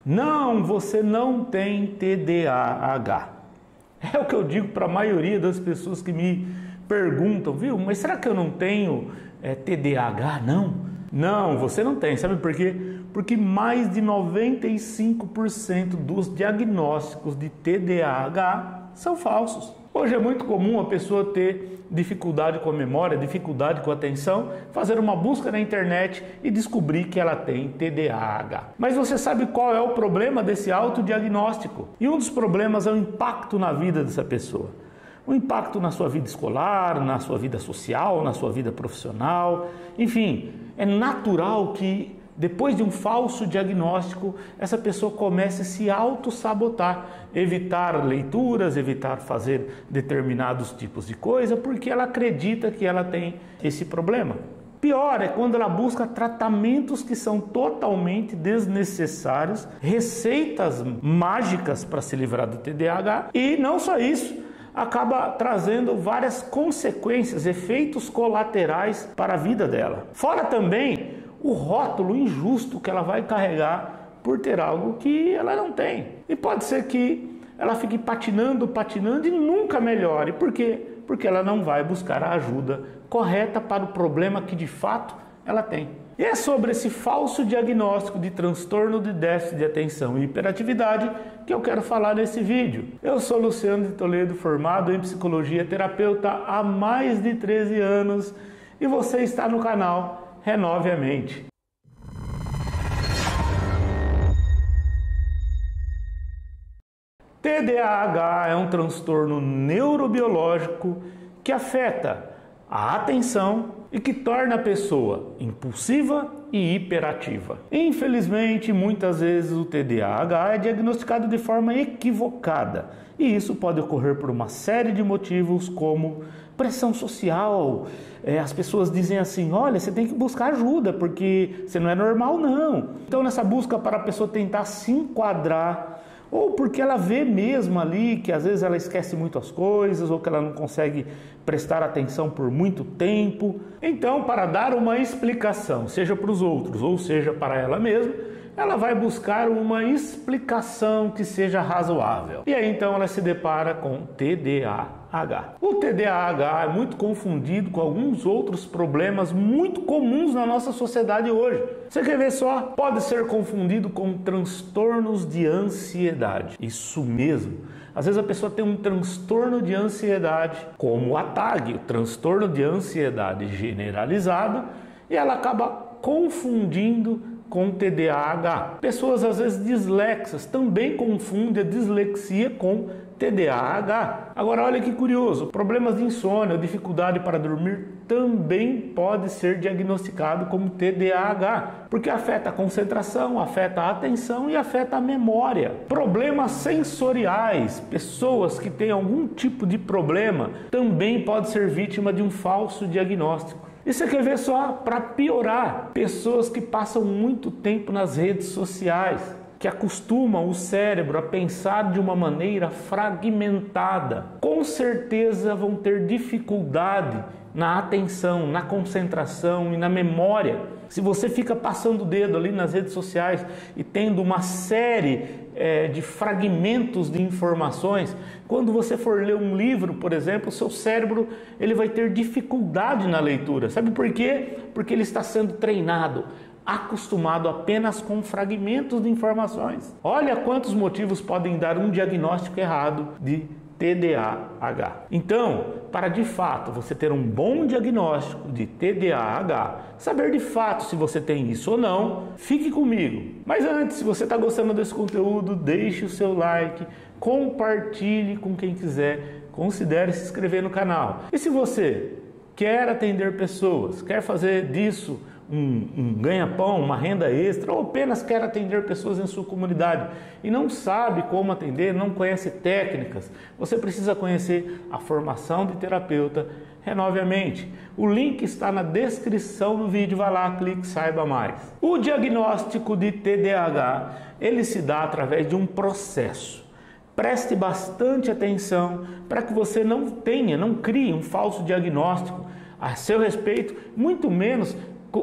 Não, você não tem TDAH. É o que eu digo para a maioria das pessoas que me perguntam, viu? Mas será que eu não tenho TDAH, não? Não, você não tem. Sabe por quê? Porque mais de 95% dos diagnósticos de TDAH são falsos. Hoje é muito comum a pessoa ter dificuldade com a memória, dificuldade com a atenção, fazer uma busca na internet e descobrir que ela tem TDAH. Mas você sabe qual é o problema desse autodiagnóstico? E um dos problemas é o impacto na vida dessa pessoa. O impacto na sua vida escolar, na sua vida social, na sua vida profissional. Enfim, é natural que depois de um falso diagnóstico, essa pessoa comece a se auto-sabotar, evitar leituras, evitar fazer determinados tipos de coisa, porque ela acredita que ela tem esse problema. Pior é quando ela busca tratamentos que são totalmente desnecessários, receitas mágicas para se livrar do TDAH, e não só isso, acaba trazendo várias consequências, efeitos colaterais para a vida dela. Fora também o rótulo injusto que ela vai carregar por ter algo que ela não tem. E pode ser que ela fique patinando e nunca melhore. Por quê? Porque ela não vai buscar a ajuda correta para o problema que de fato ela tem. E é sobre esse falso diagnóstico de transtorno de déficit de atenção e hiperatividade que eu quero falar nesse vídeo. Eu sou Luciano de Toledo, formado em psicologia, terapeuta há mais de 13 anos e você está no canal Renove a Mente. TDAH é um transtorno neurobiológico que afeta a atenção e que torna a pessoa impulsiva e hiperativa. Infelizmente, muitas vezes o TDAH é diagnosticado de forma equivocada e isso pode ocorrer por uma série de motivos como pressão social. As pessoas dizem assim, olha, você tem que buscar ajuda porque você não é normal não. Então nessa busca para a pessoa tentar se enquadrar, ou porque ela vê mesmo ali que às vezes ela esquece muito as coisas, ou que ela não consegue prestar atenção por muito tempo. Então, para dar uma explicação, seja para os outros ou seja para ela mesma, ela vai buscar uma explicação que seja razoável. E aí então ela se depara com TDAH. O TDAH é muito confundido com alguns outros problemas muito comuns na nossa sociedade hoje. Você quer ver só? Pode ser confundido com transtornos de ansiedade. Isso mesmo. Às vezes a pessoa tem um transtorno de ansiedade, como o TAG, o transtorno de ansiedade generalizado, e ela acaba confundindo com TDAH. Pessoas às vezes dislexas também confundem a dislexia com TDAH. Agora olha que curioso, problemas de insônia, dificuldade para dormir também pode ser diagnosticado como TDAH, porque afeta a concentração, afeta a atenção e afeta a memória. Problemas sensoriais, pessoas que têm algum tipo de problema também podem ser vítima de um falso diagnóstico. E você quer ver só, para piorar, pessoas que passam muito tempo nas redes sociais, que acostumam o cérebro a pensar de uma maneira fragmentada, com certeza vão ter dificuldade na atenção, na concentração e na memória. Se você fica passando o dedo ali nas redes sociais e tendo uma série de fragmentos de informações, quando você for ler um livro, por exemplo, o seu cérebro ele vai ter dificuldade na leitura. Sabe por quê? Porque ele está sendo treinado, acostumado apenas com fragmentos de informações. Olha quantos motivos podem dar um diagnóstico errado de TDAH. Então, para de fato você ter um bom diagnóstico de TDAH, saber de fato se você tem isso ou não, fique comigo. Mas antes, se você está gostando desse conteúdo, deixe o seu like, compartilhe com quem quiser, considere se inscrever no canal. E se você quer atender pessoas, quer fazer disso um ganha-pão, uma renda extra, ou apenas quer atender pessoas em sua comunidade e não sabe como atender, não conhece técnicas, você precisa conhecer a formação de terapeuta Renove a Mente. O link está na descrição do vídeo, vai lá, clique, saiba mais. O diagnóstico de TDAH, ele se dá através de um processo. Preste bastante atenção para que você não crie um falso diagnóstico a seu respeito, muito menos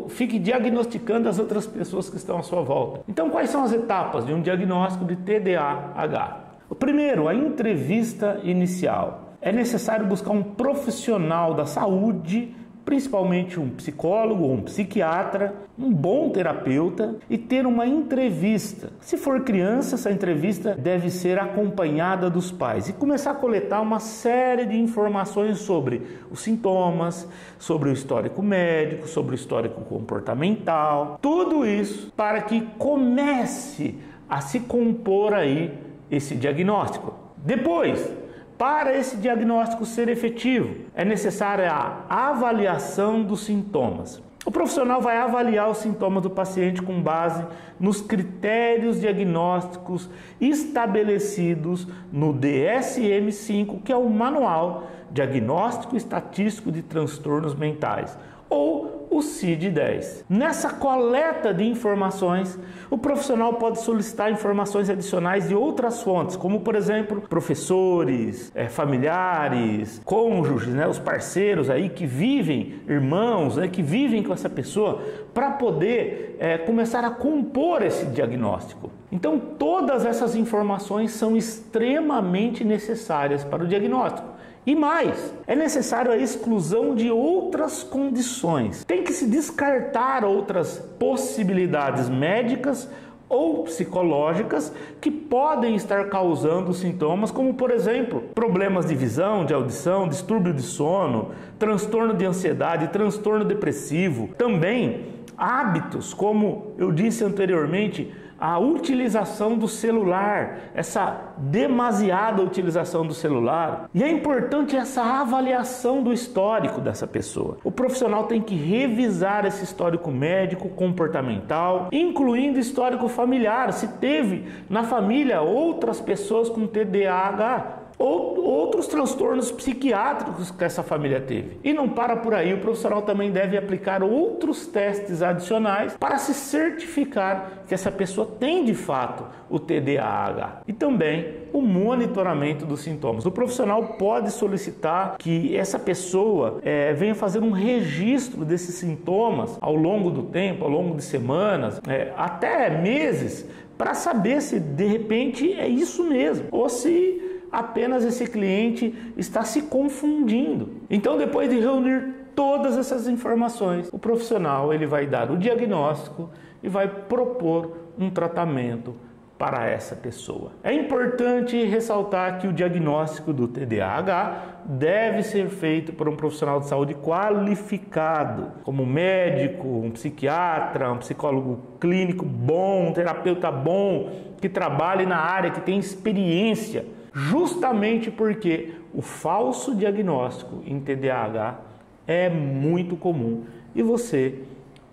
fique diagnosticando as outras pessoas que estão à sua volta. Então, quais são as etapas de um diagnóstico de TDAH? O primeiro, a entrevista inicial. É necessário buscar um profissional da saúde, principalmente um psicólogo ou um psiquiatra, um bom terapeuta, e ter uma entrevista. Se for criança, essa entrevista deve ser acompanhada dos pais e começar a coletar uma série de informações sobre os sintomas, sobre o histórico médico, sobre o histórico comportamental, tudo isso para que comece a se compor aí esse diagnóstico. Depois, para esse diagnóstico ser efetivo, é necessária a avaliação dos sintomas. O profissional vai avaliar os sintomas do paciente com base nos critérios diagnósticos estabelecidos no DSM-5, que é o Manual Diagnóstico Estatístico de Transtornos Mentais, ou o CID-10. Nessa coleta de informações, o profissional pode solicitar informações adicionais de outras fontes, como por exemplo, professores, familiares, cônjuges, os parceiros aí que vivem, irmãos, que vivem com essa pessoa, para poder começar a compor esse diagnóstico. Então, todas essas informações são extremamente necessárias para o diagnóstico. E mais, é necessário a exclusão de outras condições. Tem que se descartar outras possibilidades médicas ou psicológicas que podem estar causando sintomas, como por exemplo, problemas de visão, de audição, distúrbio de sono, transtorno de ansiedade, transtorno depressivo. Também hábitos, como eu disse anteriormente, a utilização do celular, essa demasiada utilização do celular. E é importante essa avaliação do histórico dessa pessoa. O profissional tem que revisar esse histórico médico, comportamental, incluindo histórico familiar, se teve na família outras pessoas com TDAH, ou outros transtornos psiquiátricos que essa família teve. E não para por aí, o profissional também deve aplicar outros testes adicionais para se certificar que essa pessoa tem de fato o TDAH. E também o monitoramento dos sintomas. O profissional pode solicitar que essa pessoa venha fazer um registro desses sintomas ao longo do tempo, ao longo de semanas, até meses, para saber se de repente é isso mesmo, ou se apenas esse cliente está se confundindo. Então, depois de reunir todas essas informações, o profissional ele vai dar o diagnóstico e vai propor um tratamento para essa pessoa. É importante ressaltar que o diagnóstico do TDAH deve ser feito por um profissional de saúde qualificado, como um médico, um psiquiatra, um psicólogo clínico bom, um terapeuta bom, que trabalhe na área, que tem experiência. Justamente porque o falso diagnóstico em TDAH é muito comum e você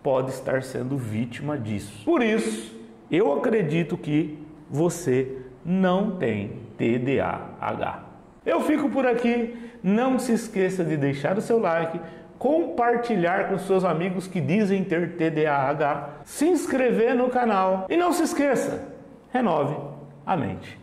pode estar sendo vítima disso. Por isso, eu acredito que você não tem TDAH. Eu fico por aqui. Não se esqueça de deixar o seu like, compartilhar com seus amigos que dizem ter TDAH, se inscrever no canal e não se esqueça, renove a mente.